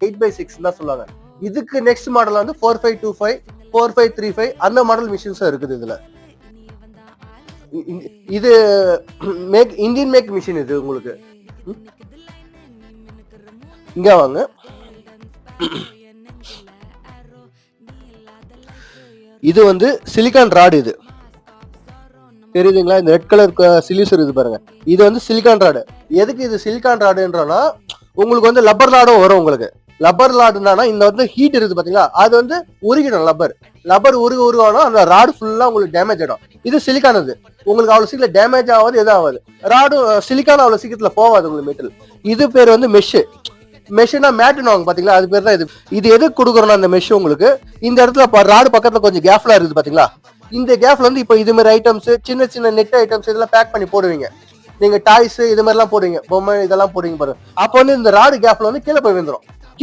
8x6 தான் சொல்லுவாங்க. இதுக்கு நெக்ஸ்ட் மாடல் வந்து 4525 4535 அந்த மாடல் மிஷின்ஸ் இருக்குது இதுல. இது இந்தியன் மேக் மிஷின் இது உங்களுக்கு. இங்க வாங்க. இது வந்து சிலிக்கான் ராடு. இது தெரியுதுங்களா? இந்த ரெட் கலர் சிலிசர் இது பாருங்க, இது வந்து சிலிக்கான் ராடு. எதுக்கு இது சிலிக்கான் ராடுன்றனா உங்களுக்கு வந்து லப்பர் ராடும் வரும். உங்களுக்கு லப்பர் ராடுனா இந்த வந்து ஹீட் இருக்குது பாத்தீங்களா, அது வந்து உருகிடும். லப்பர் உருவானா அந்த ராடு ஃபுல்லா உங்களுக்கு டேமேஜ் ஆயிடும். இது சிலிக்கான், அது உங்களுக்கு அவ்வளவு சீக்கிரம் டேமேஜ் ஆகாது, எதுவும் ஆகாது. ராடு சிலிக்கான் அவ்வளவு சீக்கிரத்துல போகாது உங்களுக்கு மெட்டல். இது பேர் வந்து மெஷ்னா மேட்டுன்னு வாங்க பாத்தீங்களா, அது பேர் தான் இது. இது எதுக்கு கொடுக்குறோம்னா அந்த மெஷ் உங்களுக்கு இந்த இடத்துல ராடு பக்கத்துல கொஞ்சம் கேப்லாம் இருக்குது பாத்தீங்களா, இந்த கேப்ல வந்து இப்போ இது மாதிரி ஐட்டம்ஸ், சின்ன சின்ன நெட் ஐட்டம்ஸ் இதெல்லாம் பேக் பண்ணி போடுவீங்க. நீங்க டாய்ஸ் இது மாதிரிலாம் போடுவீங்க, பொம்மை இதெல்லாம் போடுவீங்க பாருங்க. அப்போ வந்து இந்த ராடு கேப்ல வந்து கீழே போய் விழுந்துரும்.